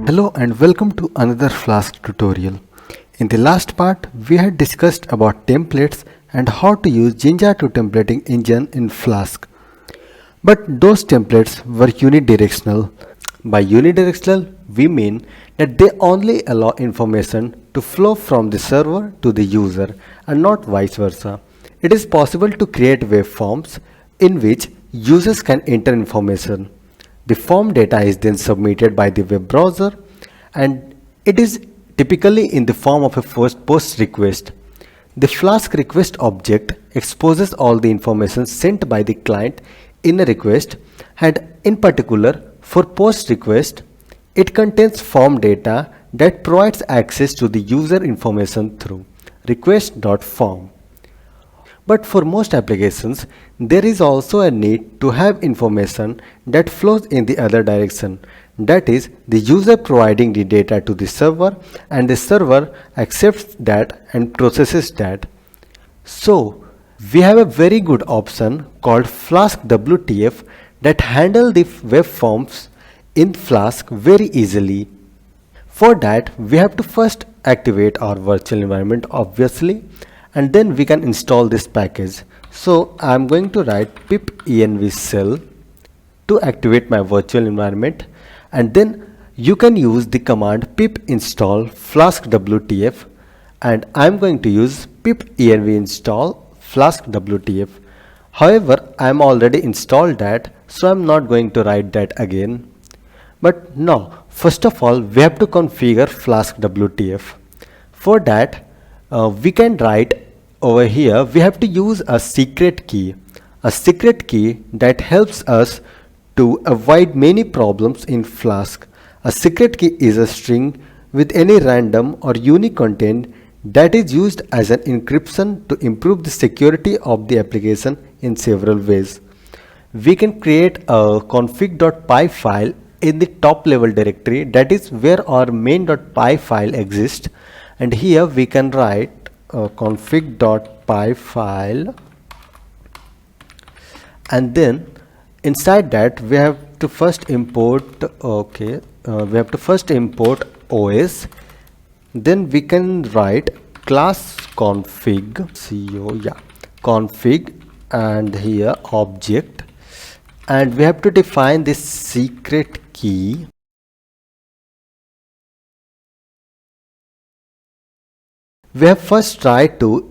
Hello and welcome to another Flask tutorial. In the last part, we had discussed about templates and how to use Jinja to templating engine in Flask. But those templates were unidirectional. By unidirectional, we mean that they only allow information to flow from the server to the user and not vice versa. It is possible to create web forms in which users can enter information. The form data is then submitted by the web browser and it is typically in the form of a post request. The Flask request object exposes all the information sent by the client in a request, and in particular for post request, it contains form data that provides access to the user information through request.form. But for most applications, there is also a need to have information that flows in the other direction. That is, the user providing the data to the server and the server accepts that and processes that. So, we have a very good option called Flask WTF that handle the web forms in Flask very easily. For that, we have to first activate our virtual environment obviously, and then we can install this package. So I'm going to write pip env shell to activate my virtual environment, and then you can use the command pip install flask wtf, and I'm going to use pip env install flask wtf. However, I'm already installed that, so I'm not going to write that again. But now, first of all, we have to configure Flask WTF. For that, we can write over here, we have to use a secret key that helps us to avoid many problems in Flask. A secret key is a string with any random or unique content that is used as an encryption to improve the security of the application in several ways. We can create a config.py file in the top level directory, that is where our main.py file exists, and here we can write config.py file, and then inside that we have to first import OS. Then we can write class config and here object, and we have to define this secret key. We have first tried to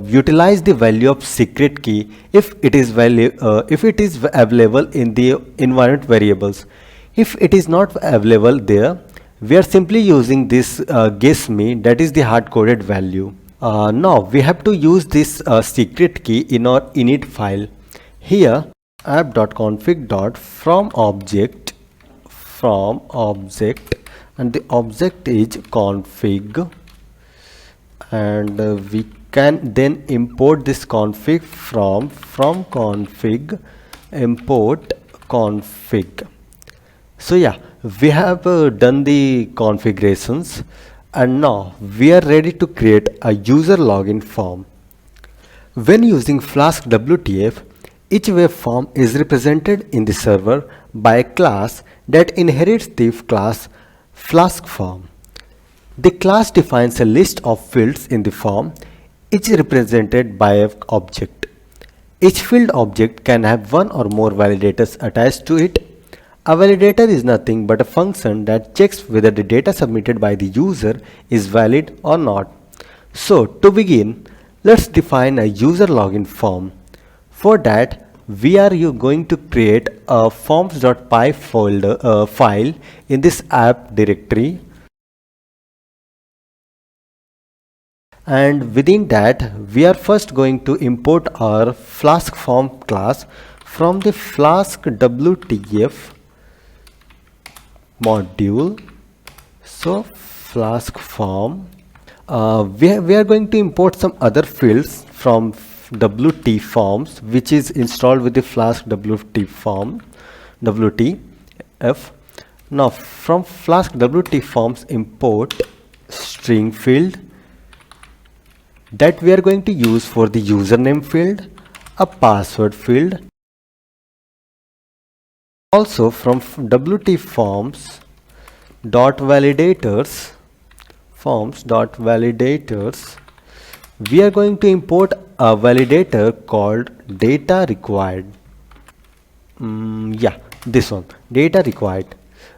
utilize the value of secret key if it is available in the environment variables. If it is not available there, we are simply using this guess me, that is the hard-coded value. Now we have to use this secret key in our init file. Here app.config.from object, and the object is config, and we can then import this config from config import config. So yeah, we have done the configurations, and now we are ready to create a user login form. When using Flask WTF, each web form is represented in the server by a class that inherits the class Flask form. The class defines a list of fields in the form, each represented by an object. Each field object can have one or more validators attached to it. A validator is nothing but a function that checks whether the data submitted by the user is valid or not. So to begin, let's define a user login form. For that, we are going to create a forms.py file in this app directory, and within that we are first going to import our Flask form class from the Flask WTF module. So Flask form, we are going to import some other fields from WT forms, which is installed with the Flask WTF. Now from Flask WT forms, import string field that we are going to use for the username field, a password field. Also from WT forms, dot validators, forms dot validators, we are going to import a validator called data required. Yeah, this one, data required.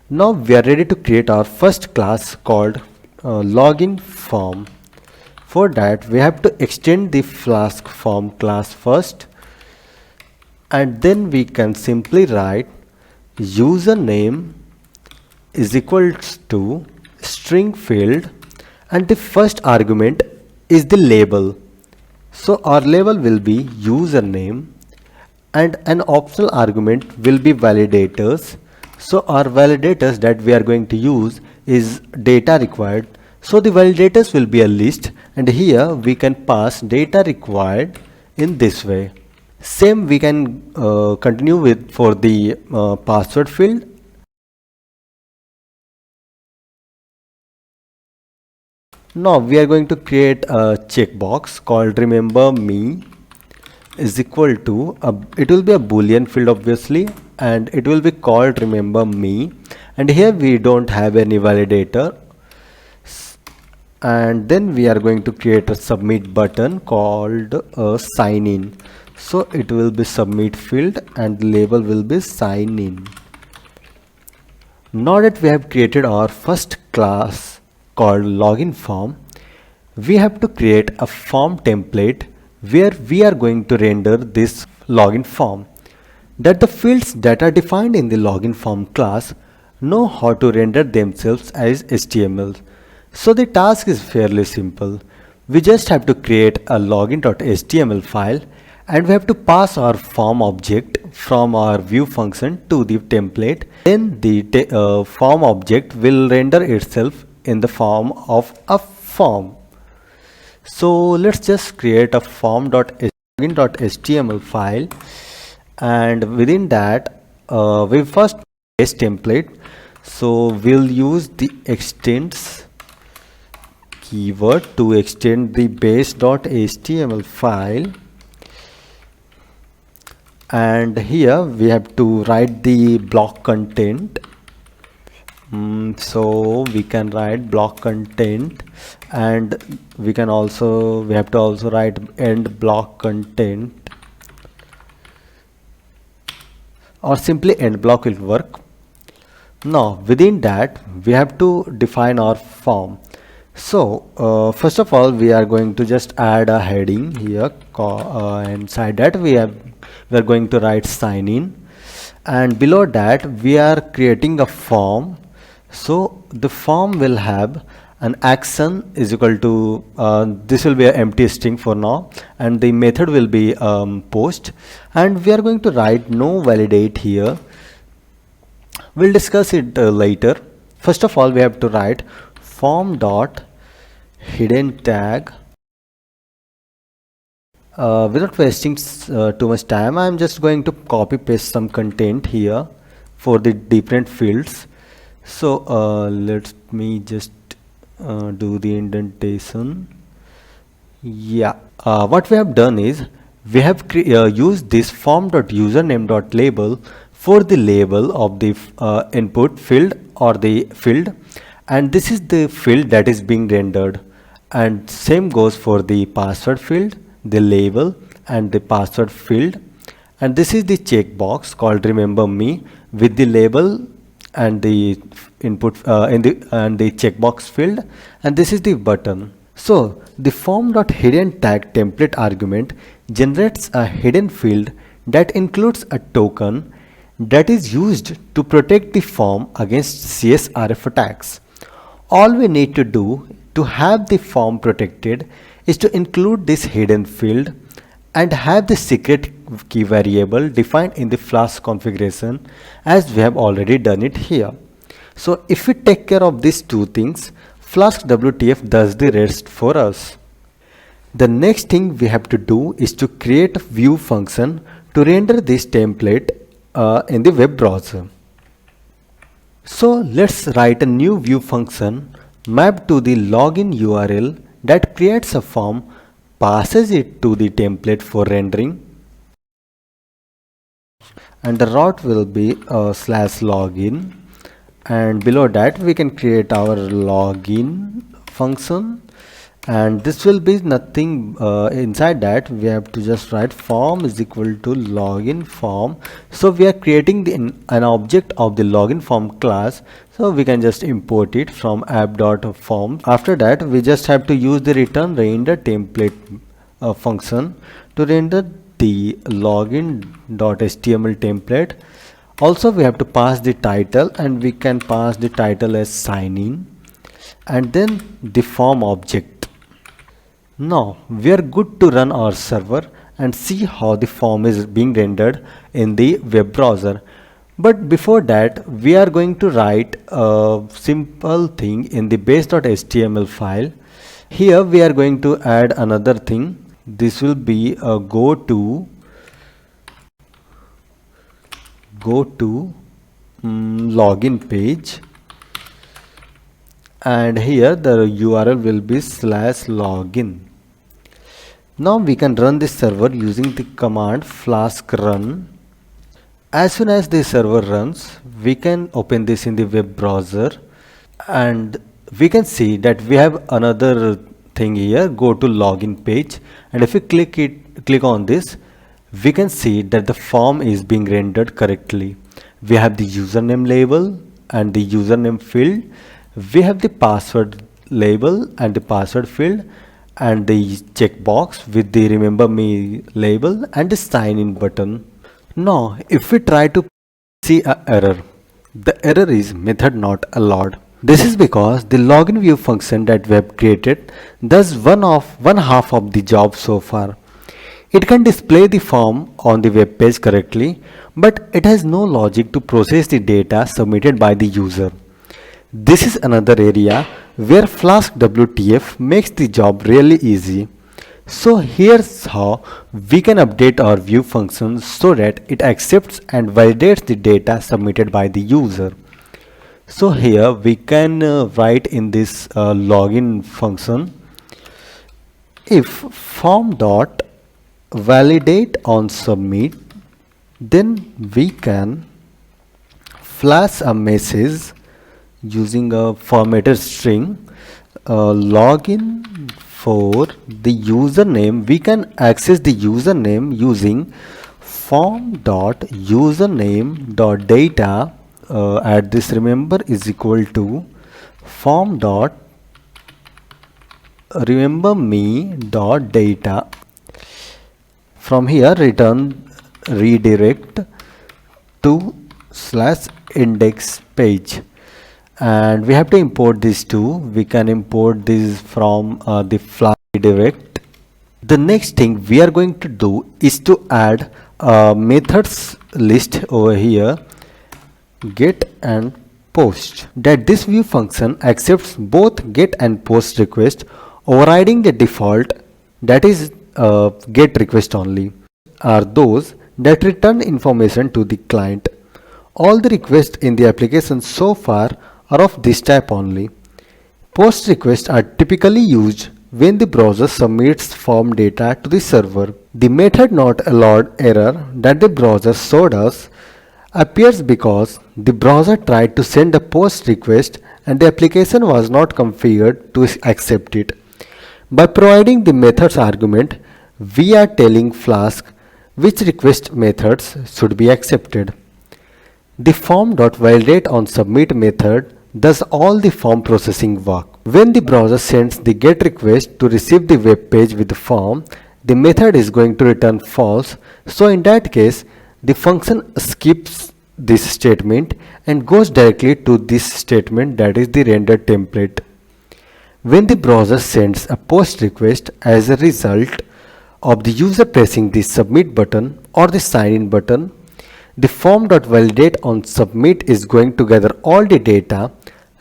Now we are ready to create our first class called login form. For that we have to extend the Flask form class first, and then we can simply write username is equals to string field, and the first argument is the label. So our label will be username and an optional argument will be validators. So our validators that we are going to use is data required. So the validators will be a list, and here we can pass data required in this way. Same we can continue with for the password field. Now we are going to create a checkbox called remember me is equal to it will be a boolean field obviously, and it will be called remember me, and here we don't have any validator. And then we are going to create a submit button called sign in. So it will be submit field and the label will be sign in. Now that we have created our first class called login form, we have to create a form template where we are going to render this login form, that the fields that are defined in the login form class know how to render themselves as HTML. So the task is fairly simple. We just have to create a login.html file, and we have to pass our form object from our view function to the template. Then the form object will render itself in the form of a form. So let's just create a form.login.html file, and within that we first base template. So we'll use the extends keyword to extend the base.html file, and here we have to write the block content. So we can write block content, and we have to also write end block content, or simply end block will work. Now within that we have to define our form. So first of all we are going to just add a heading here, inside that we are going to write sign in, and below that we are creating a form. So the form will have an action is equal to this will be an empty string for now, and the method will be post, and we are going to write no validate here. We'll discuss it later. First of all we have to write form dot hidden tag. Without wasting too much time, I'm just going to copy paste some content here for the different fields. So let me just do the indentation. Yeah, what we have done is we have used this form.username.label for the label of the input field or the field, and this is the field that is being rendered, and same goes for the password field, the label and the password field, and this is the checkbox called remember me with the label and the input and the checkbox field, and this is the button. So the form.hidden tag template argument generates a hidden field that includes a token that is used to protect the form against CSRF attacks. All we need to do to have the form protected is to include this hidden field and have the secret key variable defined in the Flask configuration, as we have already done it here. So if we take care of these two things, Flask WTF does the rest for us. The next thing we have to do is to create a view function to render this template in the web browser. So let's write a new view function mapped to the login URL that creates a form, passes it to the template for rendering, and the route will be /login, and below that we can create our login function, and this will be nothing. Inside that we have to just write form is equal to login form. So we are creating an object of the login form class, so we can just import it from app.form. After that we just have to use the return render template function to render the login.html template. Also we have to pass the title, and we can pass the title as sign in, and then the form object. Now we are good to run our server and see how the form is being rendered in the web browser. But before that we are going to write a simple thing in the base.html file. Here we are going to add another thing. This will be a go to login page, and here the URL will be /login. Now we can run this server using the command flask run. As soon as the server runs, we can open this in the web browser, and we can see that we have another thing here, go to login page, and if we click on this, we can see that the form is being rendered correctly. We have the username label and the username field. We have the password label and the password field, and the checkbox with the remember me label and the sign in button. Now if we try to see an error, the error is method not allowed. This is because the login view function that we have created does one half of the job so far. It can display the form on the web page correctly, but it has no logic to process the data submitted by the user. This is another area where Flask WTF makes the job really easy. So here's how we can update our view function so that it accepts and validates the data submitted by the user. So here we can write in this login function, if form dot validate on submit, then we can flash a message using a formatted string login for the username. We can access the username using form.username.data at this remember is equal to form.rememberme.data. From here return redirect to /index page, and we have to import these two. We can import these from the Flask redirect. The next thing we are going to do is to add a methods list over here, get and post, that this view function accepts both get and post request, overriding the default that is get request only are those that return information to the client. All the requests in the application so far are of this type only. Post requests are typically used when the browser submits form data to the server. The method not allowed error that the browser showed us appears because the browser tried to send a post request and the application was not configured to accept it. By providing the methods argument, we are telling Flask which request methods should be accepted. The form.validateOnSubmit method does all the form processing work. When the browser sends the GET request to receive the web page with the form, the method is going to return false. So in that case, the function skips this statement and goes directly to this statement, that is the render template. When the browser sends a post request as a result of the user pressing the submit button or the sign in button, the form.validateOnSubmit is going to gather all the data,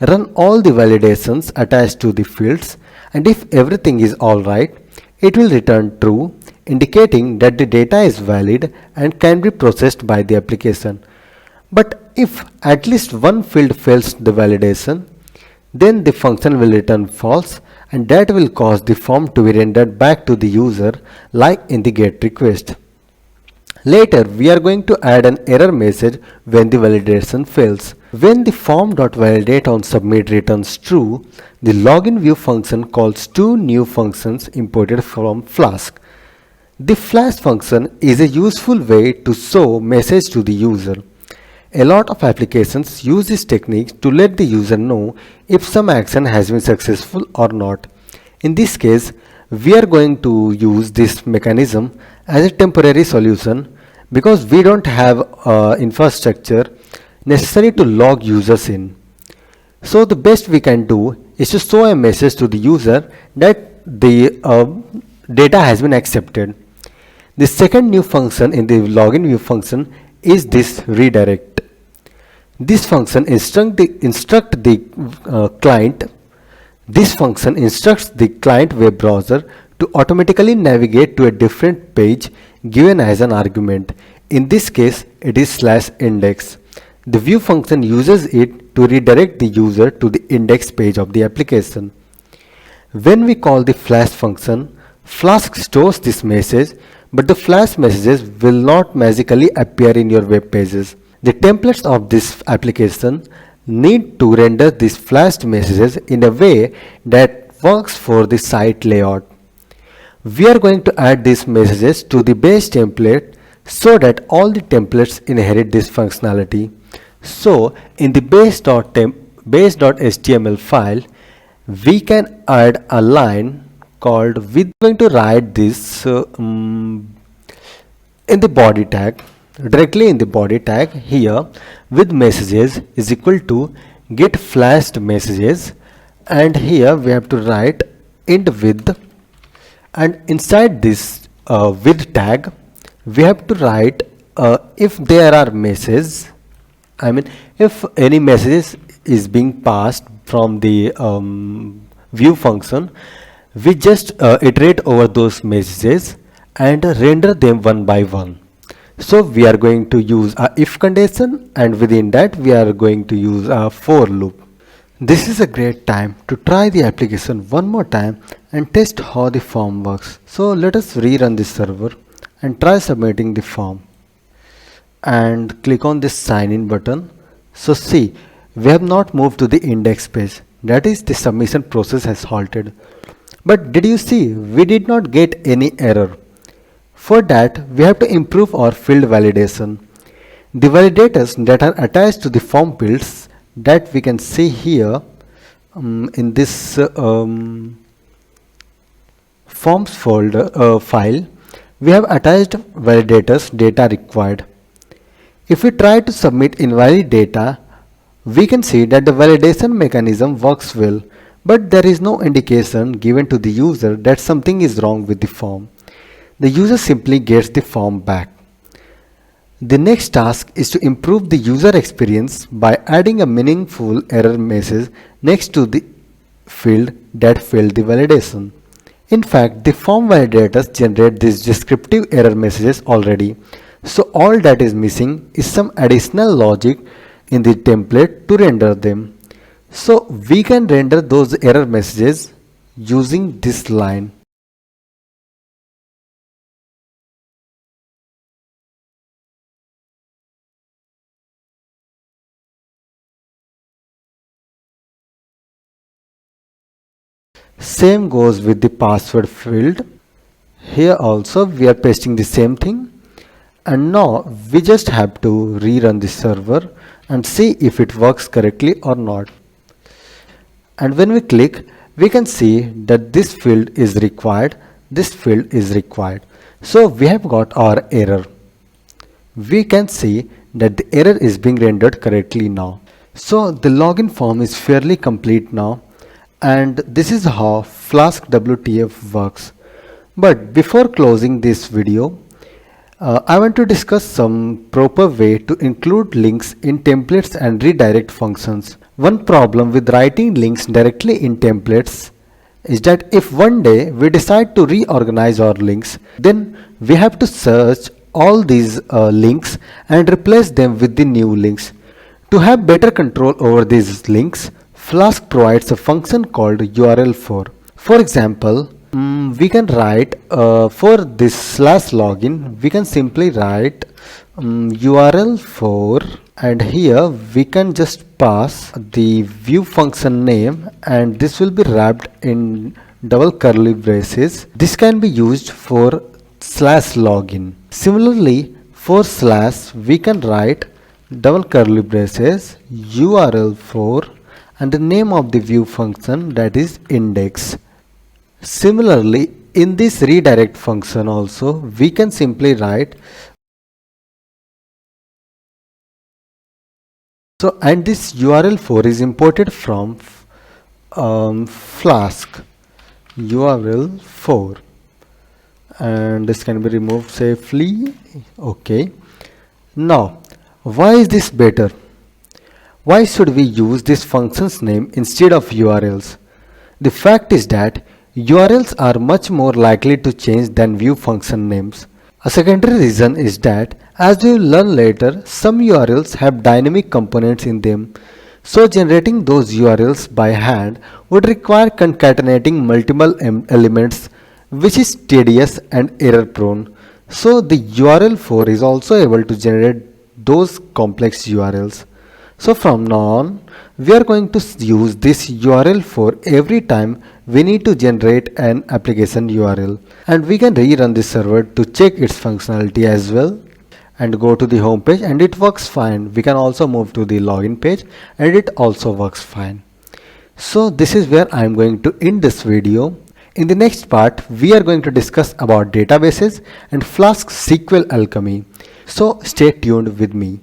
run all the validations attached to the fields, and if everything is alright, it will return true, indicating that the data is valid and can be processed by the application. But if at least one field fails the validation, then the function will return false, and that will cause the form to be rendered back to the user like in the GET request. Later, we are going to add an error message when the validation fails. When the form.validate on submit returns true, the login view function calls two new functions imported from Flask. The flash function is a useful way to show message to the user. A lot of applications use this technique to let the user know if some action has been successful or not. In this case, we are going to use this mechanism as a temporary solution because we don't have infrastructure necessary to log users in. So the best we can do is to show a message to the user that the data has been accepted. The second new function in the login view function is this redirect. This function instructs the client. This function instructs the client web browser to automatically navigate to a different page given as an argument. In this case, it is /index. The view function uses it to redirect the user to the index page of the application. When we call the flash function, Flask stores this message, but the flash messages will not magically appear in your web pages. The templates of this application need to render these flashed messages in a way that works for the site layout. We are going to add these messages to the base template so that all the templates inherit this functionality. So in the base.html file, we can add a line called, we're going to write this in the body tag, directly in the body tag here, with messages is equal to get flashed messages, and here we have to write int width, and inside this width tag we have to write if there are messages, if any messages is being passed from the view function, we just iterate over those messages and render them one by one. So we are going to use a if condition, and within that we are going to use a for loop. This is a great time to try the application one more time and test how the form works. So let us rerun this server and try submitting the form and click on this sign in button. So see, we have not moved to the index page, that is, the submission process has halted. But did you see, we did not get any error. For that, we have to improve our field validation. The validators that are attached to the form fields that we can see here in this forms folder file, we have attached validators data required. If we try to submit invalid data, we can see that the validation mechanism works well, but there is no indication given to the user that something is wrong with the form. The user simply gets the form back. The next task is to improve the user experience by adding a meaningful error message next to the field that failed the validation. In fact, the form validators generate these descriptive error messages already. So all that is missing is some additional logic in the template to render them. So we can render those error messages using this line. Same goes with the password field. Here also we are pasting the same thing, and now we just have to rerun the server and see if it works correctly or not. And when we click, we can see that this field is required, this field is required. So we have got our error. We can see that the error is being rendered correctly now. So the login form is fairly complete now, and this is how Flask WTF works. But before closing this video, I want to discuss some proper way to include links in templates and redirect functions. One problem with writing links directly in templates is that if one day we decide to reorganize our links, then we have to search all these links and replace them with the new links. To have better control over these links, Flask provides a function called URL for. For example, we can write for this slash login, we can simply write URL for, and here we can just pass the view function name, and this will be wrapped in double curly braces. This can be used for slash login. Similarly, for slash we can write double curly braces URL for and the name of the view function, that is index. Similarly, in this redirect function also we can simply write and this URL4 is imported from Flask URL4, and this can be removed safely. Okay, now why is this better? Why should we use this function's name instead of URLs? The fact is that URLs are much more likely to change than view function names. A secondary reason is that, as we will learn later, some URLs have dynamic components in them. So generating those URLs by hand would require concatenating multiple elements, which is tedious and error prone. So the URL4 is also able to generate those complex URLs. So from now on, we are going to use this URL4 every time we need to generate an application URL, and we can rerun this server to check its functionality as well and go to the home page, and it works fine. We can also move to the login page and it also works fine. So this is where I am going to end this video. In the next part, we are going to discuss about databases and Flask SQL Alchemy. So stay tuned with me.